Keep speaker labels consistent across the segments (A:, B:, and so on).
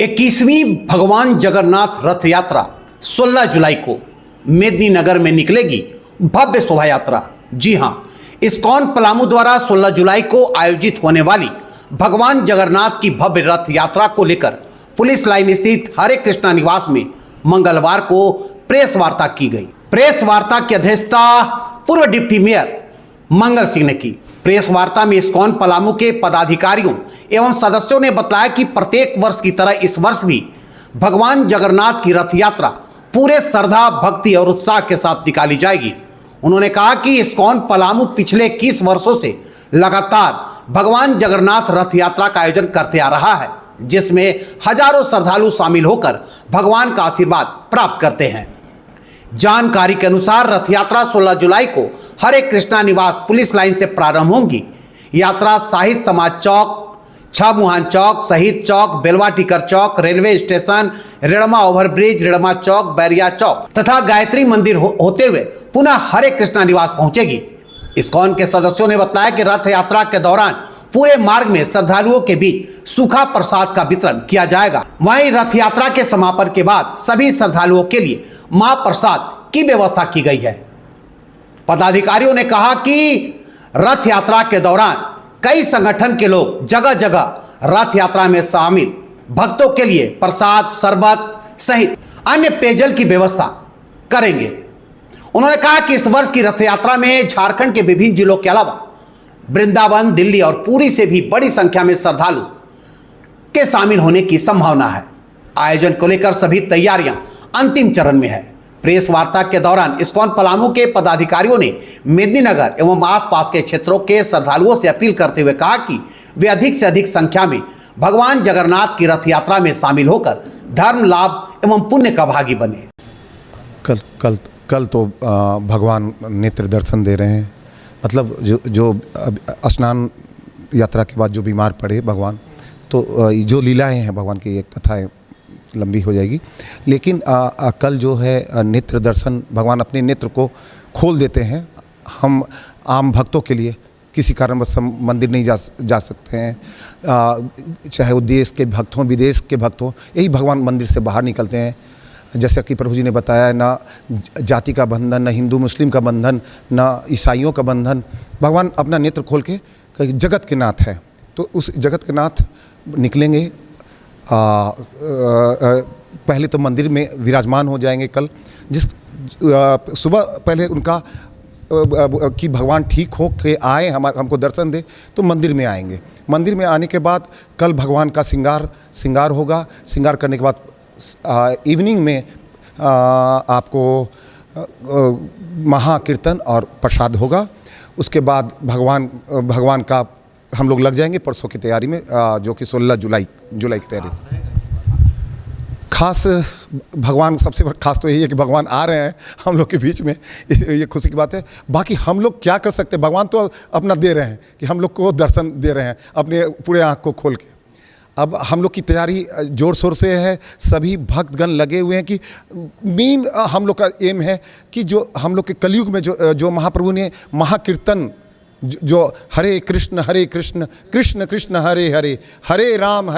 A: 21वीं भगवान जगन्नाथ रथ यात्रा 16 जुलाई को मेदिनीनगर में निकलेगी भव्य शोभा यात्रा। जी हां, इस्कॉन पलामू द्वारा 16 जुलाई को आयोजित होने वाली भगवान जगन्नाथ की भव्य रथ यात्रा को लेकर पुलिस लाइन स्थित हरे कृष्णा निवास में मंगलवार को प्रेस वार्ता की गई। प्रेस वार्ता की अध्यक्षता पूर्व डिप्टी मेयर मंगल सिंह ने की। प्रेस वार्ता में इस्कॉन पलामू के पदाधिकारियों एवं सदस्यों ने बताया कि प्रत्येक वर्ष की तरह इस वर्ष भी भगवान जगन्नाथ की रथ यात्रा पूरे श्रद्धा, भक्ति और उत्साह के साथ निकाली जाएगी। उन्होंने कहा कि इस्कॉन पलामू पिछले 21 वर्षों से लगातार भगवान जगन्नाथ रथ यात्रा का आयोजन करते आ रहा है, जिसमें हजारों श्रद्धालु शामिल होकर भगवान का आशीर्वाद प्राप्त करते हैं। जानकारी के अनुसार रथ यात्रा 16 जुलाई को हरे कृष्णा निवास पुलिस लाइन से प्रारंभ होगी। यात्रा साहित्य समाज चौक, छह मुहान चौक, शहीद Chowk, Belwa Tikar Chowk, railway station, Redma overbridge, Redma Chowk, Bairiya Chowk तथा गायत्री मंदिर होते हुए पुनः हरे कृष्णा निवास पहुंचेगी। इस्कॉन के सदस्यों ने बताया कि रथ यात्रा के दौरान पूरे मार्ग में श्रद्धालुओं के बीच सूखा प्रसाद का वितरण किया जाएगा। वहीं रथ यात्रा के समापन के बाद सभी श्रद्धालुओं के लिए महाप्रसाद की व्यवस्था की गई है। पदाधिकारियों ने कहा कि रथ यात्रा के दौरान कई संगठन के लोग जगह जगह रथ यात्रा में शामिल भक्तों के लिए प्रसाद, शरबत सहित अन्य पेयजल की व्यवस्था करेंगे। उन्होंने कहा कि इस वर्ष की रथ यात्रा में झारखंड के विभिन्न जिलों के अलावा वृंदावन, दिल्ली और पुरी से भी बड़ी संख्या में श्रद्धालु के शामिल होने की संभावना है। आयोजन को लेकर सभी तैयारियां अंतिम चरण में है। प्रेस वार्ता के दौरान इस्कॉन पलामू के पदाधिकारियों ने मेदिनीनगर एवं आसपास के क्षेत्रों के श्रद्धालुओं से अपील करते हुए कहा कि वे अधिक से अधिक संख्या में भगवान जगन्नाथ की रथ यात्रा में शामिल होकर धर्म लाभ एवं पुण्य का भागी बने।
B: कल तो भगवान नेत्र दर्शन दे रहे हैं। मतलब जो स्नान यात्रा के बाद जो बीमार पड़े भगवान, तो जो लीलाएं हैं भगवान की, एक कथाएं लंबी हो जाएगी, लेकिन कल जो है नेत्र दर्शन, भगवान अपने नेत्र को खोल देते हैं। हम आम भक्तों के लिए किसी कारणवश हम मंदिर नहीं जा सकते हैं, चाहे वो देश के भक्त हों, विदेश के भक्त हों, यही भगवान मंदिर से बाहर निकलते हैं। जैसा कि प्रभु जी ने बताया, ना जाति का बंधन, ना हिंदू मुस्लिम का बंधन, ना ईसाइयों का बंधन। भगवान अपना नेत्र खोल के जगत के नाथ है, तो उस जगत के नाथ निकलेंगे। पहले तो मंदिर में विराजमान हो जाएंगे कल, जिस सुबह पहले उनका कि भगवान ठीक हो के आए, हमको दर्शन दे, तो मंदिर में आएंगे। मंदिर में आने के बाद कल भगवान का श्रृंगार होगा। श्रृंगार करने के बाद इवनिंग में आपको महाकीर्तन और प्रसाद होगा। उसके बाद भगवान का हम लोग लग जाएंगे परसों की तैयारी में, जो कि 16 जुलाई की तैयारी। खास भगवान, सबसे खास तो यही है कि भगवान आ रहे हैं हम लोग के बीच में, ये खुशी की बात है। बाकी हम लोग क्या कर सकते हैं, भगवान तो अपना दे रहे हैं कि हम लोग को दर्शन दे रहे हैं अपने पूरे आँख को खोल के। अब हम लोग की तैयारी जोर शोर से है, सभी भक्तगण लगे हुए हैं कि मेन हम लोग का एम है कि जो हम लोग के कलयुग में जो महाप्रभु ने महाकीर्तन, जो हरे कृष्ण कृष्ण कृष्ण हरे हरे, हरे राम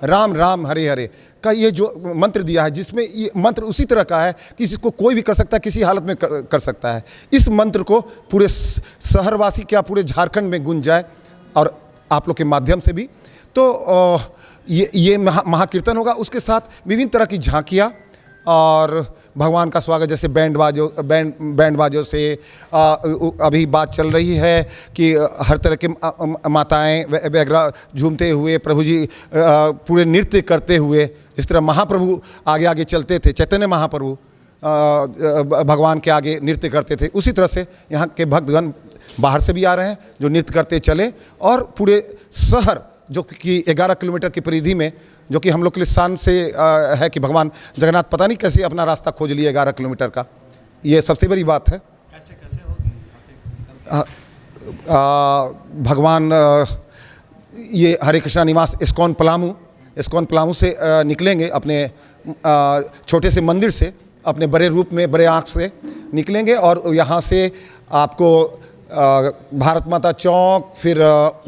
B: राम राम हरे हरे का ये जो मंत्र दिया है, जिसमें ये मंत्र उसी तरह का है कि इसको कोई भी कर सकता है, किसी हालत में कर सकता है। इस मंत्र को पूरे शहरवासी, क्या पूरे झारखंड में गूंज जाए, और आप लोग के माध्यम से भी। तो ये महाकीर्तन होगा, उसके साथ विभिन्न तरह की झांकियाँ और भगवान का स्वागत, जैसे बैंड बाजों से अभी बात चल रही है कि हर तरह के माताएं वगैरह झूमते हुए, प्रभु जी पूरे नृत्य करते हुए, जिस तरह महाप्रभु आगे आगे चलते थे, चैतन्य महाप्रभु भगवान के आगे नृत्य करते थे, उसी तरह से यहाँ के भक्तगण बाहर से भी आ रहे हैं जो नृत्य करते चले। और पूरे शहर, जो कि 11 किलोमीटर की परिधि में, जो कि हम लोग के लिए शान से है कि भगवान जगन्नाथ पता नहीं कैसे अपना रास्ता खोज लिए 11 किलोमीटर का, ये सबसे बड़ी बात है। कैसे होगी भगवान ये हरे कृष्णा निवास इस्कॉन पलामू से निकलेंगे, अपने छोटे से मंदिर से अपने बड़े रूप में, बड़े आँख से निकलेंगे, और यहाँ से आपको भारत माता चौक, फिर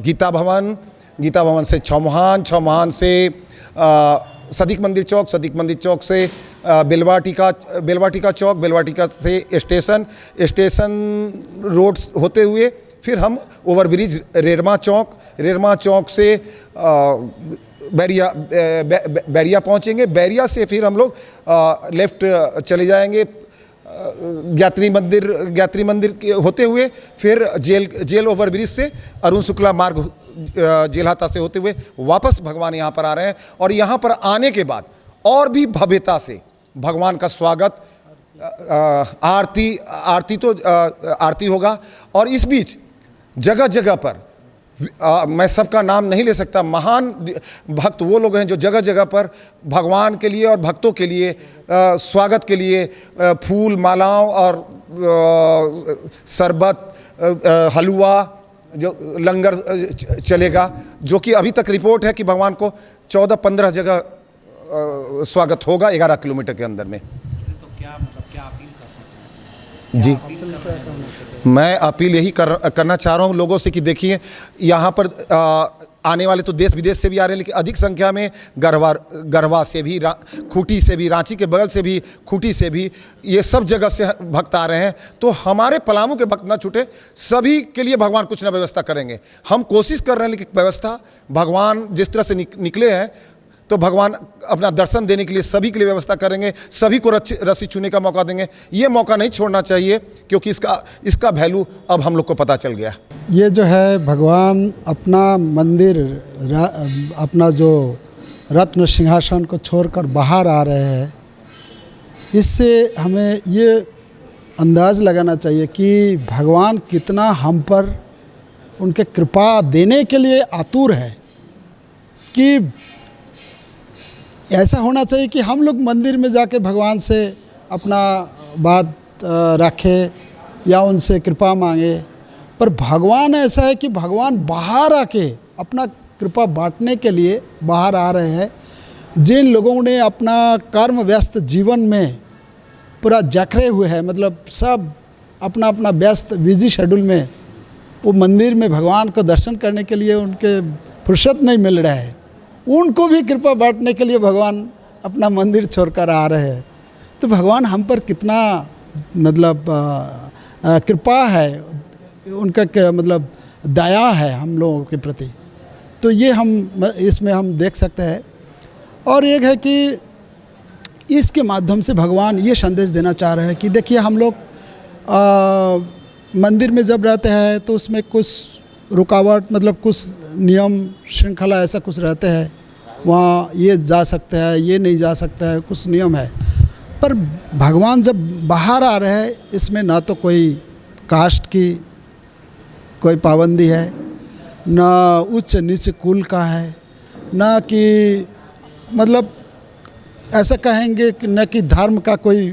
B: गीता भवन से छमुहान से सदीक मंदिर चौक से बेलवाटिका चौक, बेलवाटिका से स्टेशन रोड होते हुए फिर हम ओवरब्रिज रेरमा चौक से बैरिया पहुंचेंगे। बैरिया से फिर हम लोग लेफ्ट चले जाएंगे गायत्री मंदिर के होते हुए फिर जेल ओवरब्रिज से अरुण शुक्ला मार्ग जेलहाता से होते हुए वापस भगवान यहाँ पर आ रहे हैं। और यहाँ पर आने के बाद और भी भव्यता से भगवान का स्वागत, आरती होगा। और इस बीच जगह जगह पर मैं सबका नाम नहीं ले सकता, महान भक्त वो लोग हैं जो जगह जगह पर भगवान के लिए और भक्तों के लिए स्वागत के लिए फूल मालाओं और शरबत, हलवा जो लंगर चलेगा, जो कि अभी तक रिपोर्ट है कि भगवान को 14-15 जगह स्वागत होगा 11 किलोमीटर के अंदर में।
A: तो क्या अपील करना
B: जी, मैं अपील यही करना चाह रहा हूँ लोगों से कि देखिए यहाँ पर आने वाले तो देश विदेश से भी आ रहे हैं, लेकिन अधिक संख्या में गढ़वा से भी, खूंटी से भी, रांची के बगल से भी, खूंटी से भी, ये सब जगह से भक्त आ रहे हैं। तो हमारे पलामू के भक्त ना छूटे, सभी के लिए भगवान कुछ ना व्यवस्था करेंगे। हम कोशिश कर रहे हैं, लेकिन व्यवस्था भगवान जिस तरह से निकले हैं तो भगवान अपना दर्शन देने के लिए सभी के लिए व्यवस्था करेंगे, सभी को रस्सी छूने का मौका देंगे। ये मौका नहीं छोड़ना चाहिए, क्योंकि इसका वैल्यू अब हम लोग को पता चल गया।
C: ये जो है भगवान अपना मंदिर, अपना जो रत्न सिंहासन को छोड़कर बाहर आ रहे हैं, इससे हमें ये अंदाज़ लगाना चाहिए कि भगवान कितना हम पर उनके कृपा देने के लिए आतुर है। कि ऐसा होना चाहिए कि हम लोग मंदिर में जाके भगवान से अपना बात रखें या उनसे कृपा मांगे, पर भगवान ऐसा है कि भगवान बाहर आके अपना कृपा बांटने के लिए बाहर आ रहे हैं। जिन लोगों ने अपना कर्म व्यस्त जीवन में पूरा जकड़े हुए हैं, मतलब सब अपना अपना व्यस्त बिजी शेड्यूल में वो मंदिर में भगवान को दर्शन करने के लिए उनके फुर्सत नहीं मिल रहा है, उनको भी कृपा बांटने के लिए भगवान अपना मंदिर छोड़कर आ रहे हैं। तो भगवान हम पर कितना मतलब कृपा है, उनका मतलब दया है हम लोगों के प्रति। तो ये हम इसमें हम देख सकते हैं। और एक है कि इसके माध्यम से भगवान ये संदेश देना चाह रहे हैं कि देखिए हम लोग मंदिर में जब रहते हैं तो उसमें कुछ रुकावट, मतलब कुछ नियम श्रृंखला ऐसा कुछ रहते हैं, वहाँ ये जा सकते हैं, ये नहीं जा सकता है, कुछ नियम है। पर भगवान जब बाहर आ रहे हैं, इसमें ना तो कोई कास्ट की कोई पाबंदी है, ना उच्च नीच कुल का है, ना कि मतलब ऐसा कहेंगे कि न कि धर्म का कोई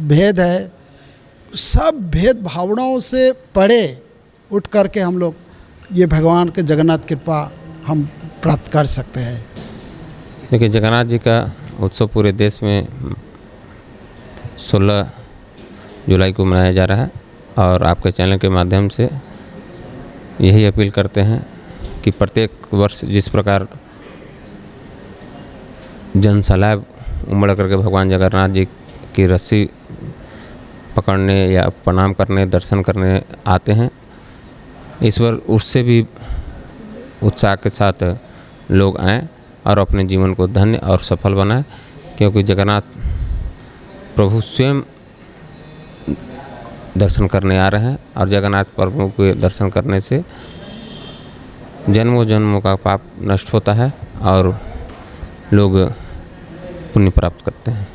C: भेद है। सब भेद भावनाओं से परे उठ करके हम लोग ये भगवान के जगन्नाथ कृपा हम प्राप्त कर सकते हैं।
D: देखिए, जगन्नाथ जी का उत्सव पूरे देश में 16 जुलाई को मनाया जा रहा है, और आपके चैनल के माध्यम से यही अपील करते हैं कि प्रत्येक वर्ष जिस प्रकार जनसैलाब उमड़ करके भगवान जगन्नाथ जी की रस्सी पकड़ने या प्रणाम करने, दर्शन करने आते हैं, इस बार उससे भी उत्साह के साथ लोग आएँ और अपने जीवन को धन्य और सफल बनाएं, क्योंकि जगन्नाथ प्रभु स्वयं दर्शन करने आ रहे हैं। और जगन्नाथ प्रभु के दर्शन करने से जन्मों जन्मों का पाप नष्ट होता है और लोग पुण्य प्राप्त करते हैं।